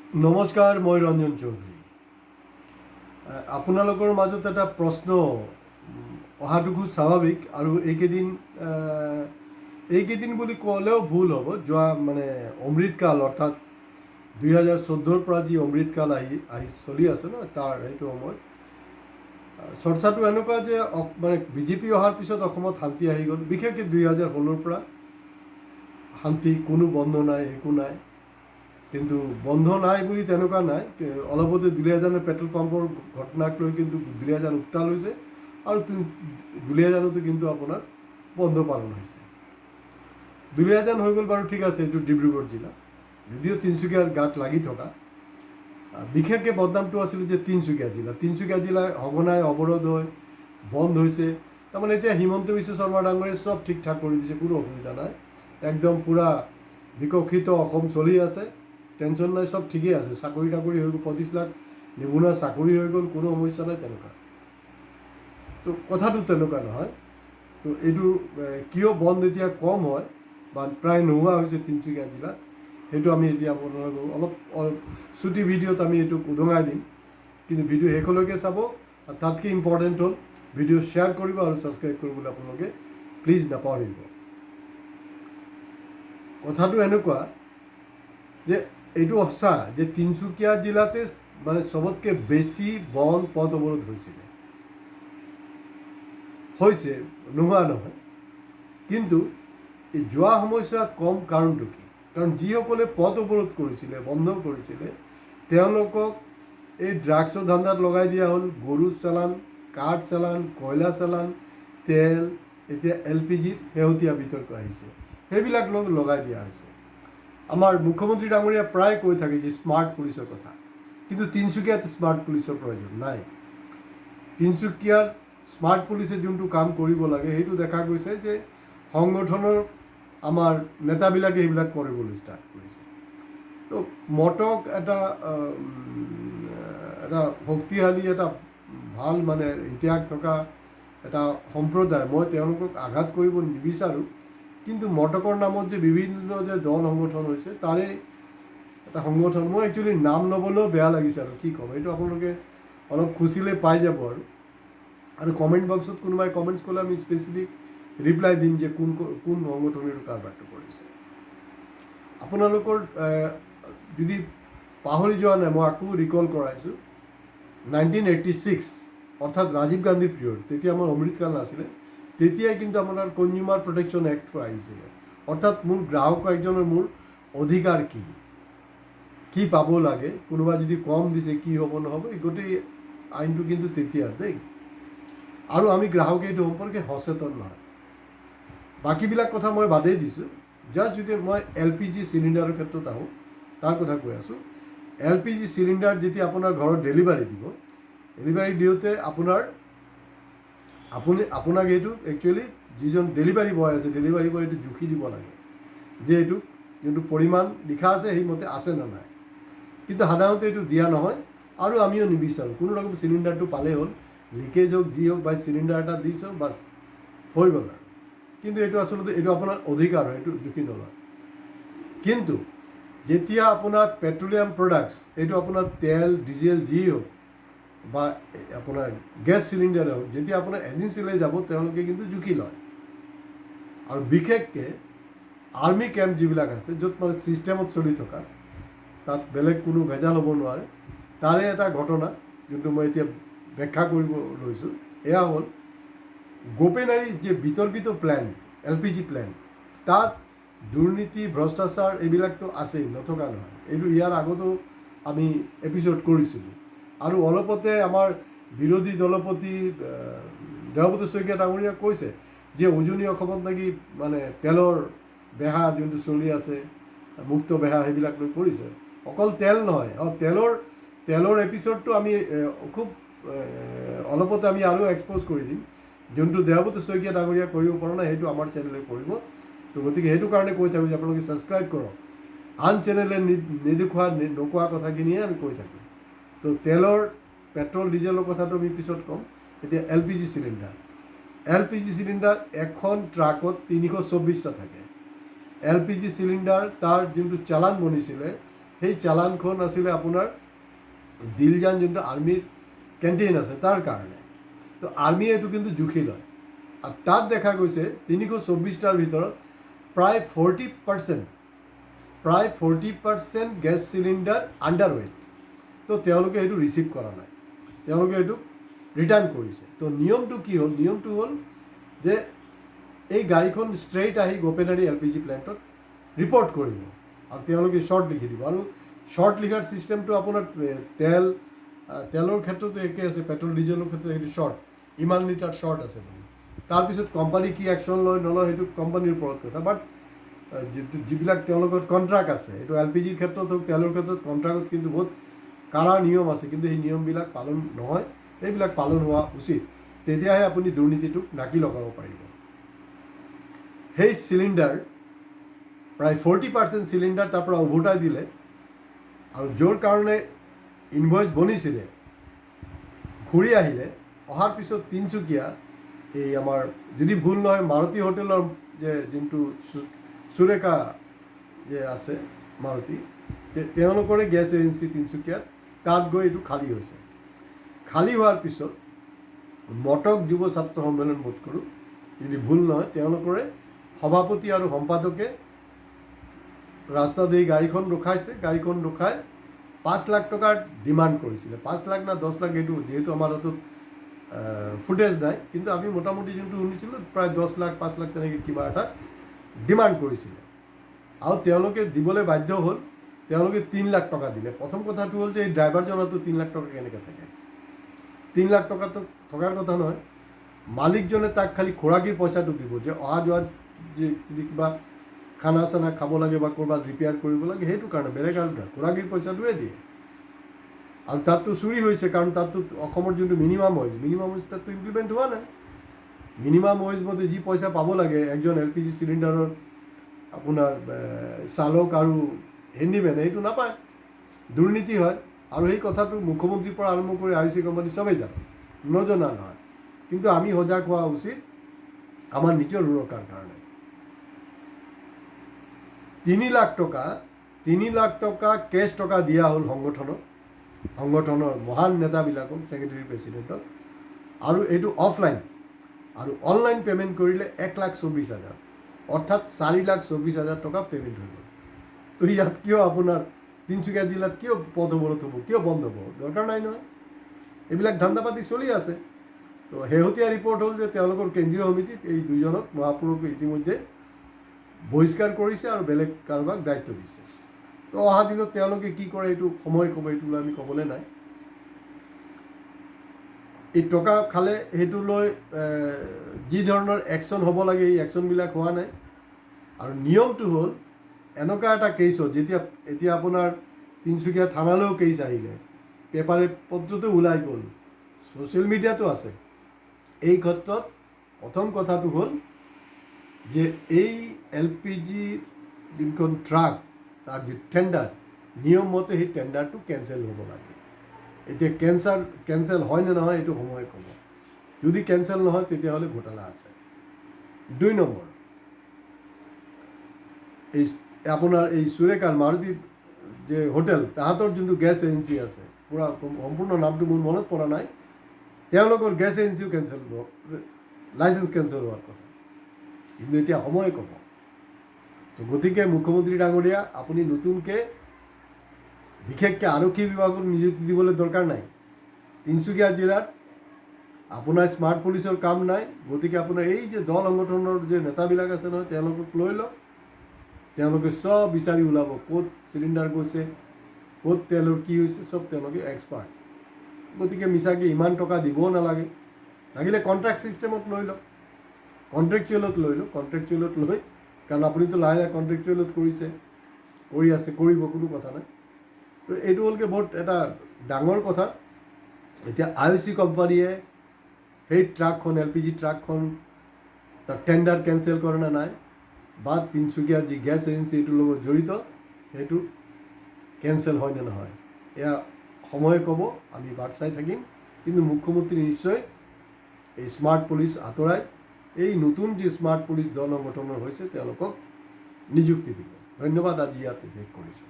নমস্কাৰ, মই ৰঞ্জন চৌধুৰী। আপোনালোকৰ মাজত এটা প্ৰশ্ন অহাটো খুব স্বাভাৱিক আৰু এইকেইদিন বুলি ক'লেও ভুল হ'ব। যোৱা অমৃতকাল অৰ্থাৎ 2014 পৰা যি অমৃতকাল আহি চলি আছে ন, তাৰ সেইটো সময়ত চৰ্চাটো এনেকুৱা যে বিজেপি অহাৰ পিছত অসমত শান্তি আহি গ'ল। বিশেষকৈ 2016 পৰা শান্তি, কোনো বন্ধ নাই, একো নাই। কিন্তু বন্ধ নাই বুলি তেনেকুৱা নাই। অলপতে দুলীয়াজানৰ পেট্ৰল পাম্পৰ ঘটনাক লৈ কিন্তু দুলীয়াজান উত্তাল হৈছে আৰু দুলীয়াজানতো কিন্তু আপোনাৰ বন্ধ পালন হৈছে। দুলীয়াজান হৈ গ'ল বাৰু, ঠিক আছে, এইটো ডিব্ৰুগড় জিলা, যদিও তিনিচুকীয়াৰ গাত লাগি থকা। বিশেষকৈ বদনামটো আছিলে যে তিনিচুকীয়া জিলা সঘনাই অৱৰোধ হৈ বন্ধ হৈছে। তাৰমানে এতিয়া হিমন্ত বিশ্ব শৰ্মা ডাঙৰীয়ে চব ঠিক ঠাক কৰি দিছে, কোনো অসুবিধা নাই। একদম পূৰা বিকশিত অসম চলি আছে, টেনশ্যন নাই, চব ঠিকেই আছে। চাকৰি হৈ গ'ল, 25 লাখ নিবনুৱা চাকৰি হৈ গ'ল, কোনো সমস্যা নাই তেনেকুৱা। তো কথাটো তেনেকুৱা নহয়। তো এইটো কিয় বন্ধ এতিয়া কম হয় বা প্ৰায় নোহোৱা হৈছে তিনিচুকীয়া জিলাত, সেইটো আমি এতিয়া আপোনালোকক অলপ চুটি ভিডিঅ'ত আমি এইটো উদঙাই দিম। কিন্তু ভিডিঅ' শেষলৈকে চাব। আৰু তাতকৈ ইম্পৰ্টেণ্ট হ'ল ভিডিঅ' শ্বেয়াৰ কৰিব আৰু ছাবস্ক্ৰাইব কৰিবলৈ আপোনালোকে প্লিজ নাপাহৰিব। কথাটো এনেকুৱা যে এইটো সঁচা যে তিনিচুকীয়া জিলাতে চবতকৈ বেছি বন পথ অৱৰোধ হৈছে, নোহোৱা নহয়। কিন্তু এই যোৱা সময়ছোৱাত কম কাৰণটো কি? কাৰণ যিসকলে পথ অৱৰোধ কৰিছিলে, বন্ধ কৰিছিলে, তেওঁলোকক এই ড্ৰাগছৰ ধান্দাত লগাই দিয়া হ'ল। গৰু চালান, কাঠ চালান, কয়লা চালান, তেল, এতিয়া LPGৰ শেহতীয়া বিতৰ্ক আহিছে, সেইবিলাক লগাই দিয়া হৈছে। আমাৰ মুখ্যমন্ত্ৰী ডাঙৰীয়া প্ৰায় কৈ থাকে যে স্মাৰ্ট পুলিচৰ কথা, কিন্তু তিনিচুকীয়াত স্মাৰ্ট পুলিচৰ প্ৰয়োজন নাই। তিনিচুকীয়াত স্মাৰ্ট পুলিচে যোনটো কাম কৰিব লাগে সেইটো দেখা গৈছে যে সংগঠনৰ আমাৰ নেতাবিলাকে সেইবিলাক কৰিবলৈ ষ্টাৰ্ট কৰিছে। তো মটক এটা শক্তিশালী, এটা ভাল ইতিহাস থকা এটা সম্প্ৰদায়, মই তেওঁলোকক আঘাত কৰিব নিবিচাৰোঁ। কিন্তু মটকৰ নামত যে বিভিন্ন যে দল সংগঠন হৈছে, তাৰে এটা সংগঠন, মই একচুৱেলি নাম ল'বলৈও বেয়া লাগিছে আৰু কি ক'ম। এইটো আপোনালোকে অলপ খুচিলে পাই যাব। আৰু কমেণ্ট বক্সত কোনোবাই কমেণ্টছ কৰিলে আমি স্পেচিফিক ৰিপ্লাই দিম যে কোন সংগঠনে এইটো কাৰবাৰটো কৰিছে। আপোনালোকৰ যদি পাহৰি যোৱা নাই, মই আকৌ ৰিকল কৰাইছোঁ। 1986 অৰ্থাৎ ৰাজীৱ গান্ধীৰ পিৰিয়ড, তেতিয়া আমাৰ অমৃতকাল নাছিলে, তেতিয়াই কিন্তু আপোনাৰ কনজিউমাৰ প্ৰটেকশ্যন এক্টটো আহিছিলে। অৰ্থাৎ মোৰ গ্ৰাহক একজনৰ মোৰ অধিকাৰ কি পাব লাগে, কোনোবা যদি কম দিছে কি হ'ব নহ'ব, এই গোটেই আইনটো কিন্তু তেতিয়াৰ দেই। আৰু আমি গ্ৰাহকে এইটো সম্পৰ্কে সচেতন নহয়। বাকীবিলাক কথা মই বাদেই দিছোঁ। জাষ্ট যদি মই LPG চিলিণ্ডাৰৰ ক্ষেত্ৰত আহোঁ, তাৰ কথা কৈ আছোঁ। LPG চিলিণ্ডাৰ যেতিয়া আপোনাৰ ঘৰত ডেলিভাৰী দিওঁতে আপোনাক এইটো একচুৱেলি যিজন ডেলিভাৰী বয় আছে, ডেলিভাৰী বয় এইটো জুখি দিব লাগে যে এইটো যোনটো পৰিমাণ লিখা আছে সেইমতে আছে নে নাই। কিন্তু সাধাৰণতে এইটো দিয়া নহয়, আৰু আমিও নিবিচাৰোঁ। কোনো ৰকম চিলিণ্ডাৰটো পালেই হ'ল, লিকেজ হওক যি হওক, বা চিলিণ্ডাৰ এটা দিছোঁ বাছ হৈ গ'ল আৰু। কিন্তু এইটো আচলতে এইটো আপোনাৰ অধিকাৰ হয়, এইটো জুখি নলয়। কিন্তু যেতিয়া আপোনাৰ পেট্ৰলিয়াম প্ৰডাক্টছ, এইটো আপোনাৰ তেল, ডিজেল যি হওক বা আপোনাৰ গেছ চিলিণ্ডাৰে হওক, যেতিয়া আপোনাৰ এজেঞ্চিলৈ যাব তেওঁলোকে কিন্তু জুখি লয়। আৰু বিশেষকৈ আৰ্মি কেম্প যিবিলাক আছে, য'ত ছিষ্টেমত চলি থকা, তাত বেলেগ কোনো ভেজাল হ'ব নোৱাৰে। তাৰে এটা ঘটনা যোনটো মই এতিয়া ব্যাখ্যা কৰিব লৈছোঁ, এয়া হ'ল গোপেনাৰী যে বিতৰ্কিত প্লেণ্ট, LPG প্লেণ্ট, তাত দুৰ্নীতি, ভ্ৰষ্টাচাৰ এইবিলাকতো আছেই, নথকা নহয়। এইটো ইয়াৰ আগতো আমি এপিছ'ড কৰিছিলোঁ। আৰু অলপতে আমাৰ বিৰোধী দলপতি দেৱব্ৰত শইকীয়া ডাঙৰীয়াই কৈছে যে উজনি অসমত নেকি তেলৰ বেহা যোনটো চলি আছে, মুক্ত বেহা, সেইবিলাক লৈ কৰিছে। অকল তেল নহয়, তেলৰ এপিছ'ডটো আমি খুব অলপতে আমি আৰু এক্সপ'জ কৰি দিম। যোনটো দেৱব্ৰত শইকীয়া ডাঙৰীয়াই কৰিব পৰা নাই, সেইটো আমাৰ চেনেলে কৰিব। তো গতিকে সেইটো কাৰণে কৈ থাকোঁ যে আপোনালোকে ছাবস্ক্ৰাইব কৰক। আন চেনেলে নোকোৱা কথাখিনিয়ে আমি কৈ থাকোঁ। তো পেট্ৰল ডিজেলৰ কথাটো আমি পিছত ক'ম। এতিয়া LPG চিলিণ্ডাৰ এখন ট্ৰাকত 324টা থাকে। LPG চিলিণ্ডাৰ তাৰ যোনটো চালান বনিছিলে সেই চালানখন আছিলে আপোনাৰ দিলজান যোনটো আৰ্মিৰ কেণ্টিন আছে তাৰ কাৰণে। তো আৰ্মিয়ে এইটো কিন্তু জুখি লয় আৰু তাত দেখা গৈছে 324টাৰ ভিতৰত প্ৰায় 40% গেছ চিলিণ্ডাৰ আণ্ডাৰ ৱেইট। তো তেওঁলোকে সেইটো ৰিচিভ কৰা নাই, তেওঁলোকে এইটো ৰিটাৰ্ণ কৰিছে। তো নিয়মটো কি হ'ল? নিয়মটো হ'ল যে এই গাড়ীখন ষ্ট্ৰেইট আহি গোপেনাৰী LPG প্লেণ্টত ৰিপৰ্ট কৰিব আৰু তেওঁলোকে শ্বৰ্ট লিখি দিব। আৰু শ্বৰ্ট লিখাৰ ছিষ্টেমটো আপোনাৰ তেলৰ ক্ষেত্ৰতো একে আছে, পেট্ৰল ডিজেলৰ ক্ষেত্ৰত সেইটো শ্বৰ্ট, ইমান লিটাৰ শ্বৰ্ট আছে বুলি। তাৰপিছত কোম্পানী কি একশ্যন লয় নলয় সেইটো কোম্পানীৰ ওপৰত কথা। বাট যিবিলাক তেওঁলোকৰ কণ্ট্ৰাক্ট আছে, এইটো LPGৰ ক্ষেত্ৰত হওক তেলৰ ক্ষেত্ৰত কণ্ট্ৰাক্টত কিন্তু বহুত কাৰা নিয়ম আছে, কিন্তু সেই নিয়মবিলাক পালন নহয়। এইবিলাক পালন হোৱা উচিত, তেতিয়াহে আপুনি দুৰ্নীতিটোক নাকি লগাব পাৰিব। সেই চিলিণ্ডাৰ প্ৰায় 40% চিলিণ্ডাৰ তাৰ পৰা উভতাই দিলে আৰু য'ৰ কাৰণে ইনভইচ বনিছিলে ঘূৰি আহিলে। অহাৰ পিছত তিনিচুকীয়া এই আমাৰ যদি ভুল নহয় মাৰুতি হোটেলৰ যে যোনটো সুৰেখা যে আছে মাৰুতি, তেওঁলোকৰে গেছ এজেঞ্চি তিনিচুকীয়াত, তাত গৈ এইটো খালী হৈছে। খালী হোৱাৰ পিছত মটক যুৱ ছাত্ৰ সন্মিলন বোধ কৰোঁ, যদি ভুল নহয় তেওঁলোকৰে সভাপতি আৰু সম্পাদকে ৰাস্তাত এই গাড়ীখন ৰখাইছে। গাড়ীখন ৰখাই 5 লাখ টকাৰ ডিমাণ্ড কৰিছিলে। 5 লাখ না 10 লাখ এইটো যিহেতু আমাৰ হাতত ফুটেজ নাই, কিন্তু আমি মোটামুটি যোনটো শুনিছিলোঁ প্ৰায় 10 লাখ 5 লাখ তেনেকৈ কিবা এটা ডিমাণ্ড কৰিছিলে আৰু তেওঁলোকে দিবলৈ বাধ্য হ'ল। তেওঁলোকে 3 লাখ টকা দিলে। প্ৰথম কথাটো হ'ল যে এই ড্ৰাইভাৰজনতো 3 লাখ টকা কেনেকৈ থাকে? 3 লাখ টকাটো থকাৰ কথা নহয়। মালিকজনে তাক খালি খোৰাকীৰ পইচাটো দিব, যে অহা যোৱাত যদি কিবা খানা চানা খাব লাগে বা ক'ৰবাত ৰিপেয়াৰ কৰিব লাগে সেইটো কাৰণে, বেলেগ আৰু নহয়, খোৰাকীৰ পইচাটোৱে দিয়ে। আৰু তাততো চুৰি হৈছে, কাৰণ তাততো অসমৰ যোনটো মিনিমাম ৱেজ তাততো ইমপ্লিমেণ্ট হোৱা নাই। মিনিমাম ৱেজ মতে যি পইচা পাব লাগে একজন LPG চিলিণ্ডাৰৰ আপোনাৰ চালক আৰু হেণ্ডিমেনে, সেইটো নাপায়, দুৰ্নীতি হয়। আৰু সেই কথাটো মুখ্যমন্ত্ৰীৰ পৰা আৰম্ভ কৰি IOC কোম্পানী চবেই জানে, নজনা নহয়। কিন্তু আমি সজাগ হোৱা উচিত আমাৰ নিজৰ সুৰক্ষাৰ কাৰণে। 3 লাখ টকা কেছ টকা দিয়া হ'ল সংগঠনৰ মহান নেতাবিলাকক, ছেক্ৰেটাৰী প্ৰেছিডেণ্টক, আৰু এইটো অফলাইন। আৰু অনলাইন পে'মেণ্ট কৰিলে 1,24,000, অৰ্থাৎ 4,24,000 টকা পে'মেণ্ট হৈ গ'ল। তো ইয়াত কিয় আপোনাৰ তিনিচুকীয়া জিলাত কিয় পথ অৱৰোধ হ'ব, কিয় বন্ধ হ'ব? দৰকাৰ নাই নহয়। এইবিলাক ধান্দা পাতি চলি আছে। তো শেহতীয়া ৰিপৰ্ট হ'ল যে তেওঁলোকৰ কেন্দ্ৰীয় সমিতিত এই দুজনক মহাপুৰুষক ইতিমধ্যে বহিষ্কাৰ কৰিছে আৰু বেলেগ কাৰোবাক দায়িত্ব দিছে। তো অহা দিনত তেওঁলোকে কি কৰে এইটো সময় ক'ব, এইটো লৈ আমি ক'বলৈ নাই। এই টকা খালে সেইটো লৈ যি ধৰণৰ একশ্যন হ'ব লাগে এই একশ্যনবিলাক হোৱা নাই। আৰু নিয়মটো হ'ল এনেকুৱা এটা কেছত এতিয়া আপোনাৰ তিনিচুকীয়া থানালৈও কেছ আহিলে, পেপাৰে পত্ৰতো ওলাই গ'ল, ছ'চিয়েল মিডিয়াতো আছে। এই ক্ষেত্ৰত প্ৰথম কথাটো হ'ল যে এই LPG যোনখন ট্ৰাক তাৰ যি টেণ্ডাৰ, নিয়ম মতে সেই টেণ্ডাৰটো কেঞ্চেল হ'ব লাগে। এতিয়া কেঞ্চেল হয় নে নহয় এইটো সময়ে ক'ব। যদি কেঞ্চেল নহয় তেতিয়াহ'লে ঘোটালা আছে। 2 নম্বৰ, এই আপোনাৰ এই সুৰেখাৰ মাৰুতি যে হোটেল, তাহাঁতৰ যোনটো গেছ এজেঞ্চি আছে, পূৰা সম্পূৰ্ণ নামটো মোৰ মনত পৰা নাই, তেওঁলোকৰ গেছ এজেঞ্চিও কেঞ্চেল হ'ব, লাইচেঞ্চ কেঞ্চেল হোৱাৰ কথা। কিন্তু এতিয়া সময়ে ক'ব। তো গতিকে মুখ্যমন্ত্ৰী ডাঙৰীয়া, আপুনি নতুনকৈ বিশেষকৈ আৰক্ষী বিভাগক নিযুক্তি দিবলৈ দৰকাৰ নাই। তিনিচুকীয়া জিলাত আপোনাৰ স্মাৰ্ট পুলিচৰ কাম নাই। গতিকে আপোনাৰ এই যে দল সংগঠনৰ যে নেতাবিলাক আছে নহয়, তেওঁলোকক লৈ লওক, তেওঁলোকে চব বিচাৰি ওলাব, ক'ত চিলিণ্ডাৰ গৈছে, ক'ত তেলৰ কি হৈছে, চব তেওঁলোকে এক্সপাৰ্ট। গতিকে মিছাকৈ ইমান টকা দিবও নালাগে, লাগিলে কণ্ট্ৰেক্ট ছিষ্টেমত লৈ লওক, কণ্ট্ৰেকচুৱেলত লৈ, কাৰণ আপুনিতো লাহে লাহে কণ্ট্ৰেকচুৱেলত কৰি আছে, কৰিব, কোনো কথা নাই। তো এইটো হ'লগৈ বহুত এটা ডাঙৰ কথা। এতিয়া IOC কোম্পানীয়ে সেই ট্ৰাকখন, LPG ট্ৰাকখন তাৰ টেণ্ডাৰ কেঞ্চেল কৰে নে নাই, বা তিনিচুকীয়া যি গেছ এজেঞ্চি এইটোৰ লগত জড়িত সেইটো কেঞ্চেল হয় নে নহয়, এয়া সময়ে ক'ব, আমি বাট চাই থাকিম। কিন্তু মুখ্যমন্ত্ৰী নিশ্চয় এই স্মাৰ্ট পুলিচ আঁতৰাই এই নতুন যি স্মাৰ্ট পুলিচ দল সংগঠনৰ হৈছে তেওঁলোকক নিযুক্তি দিব। ধন্যবাদ। আজি ইয়াতে শেষ কৰিছোঁ।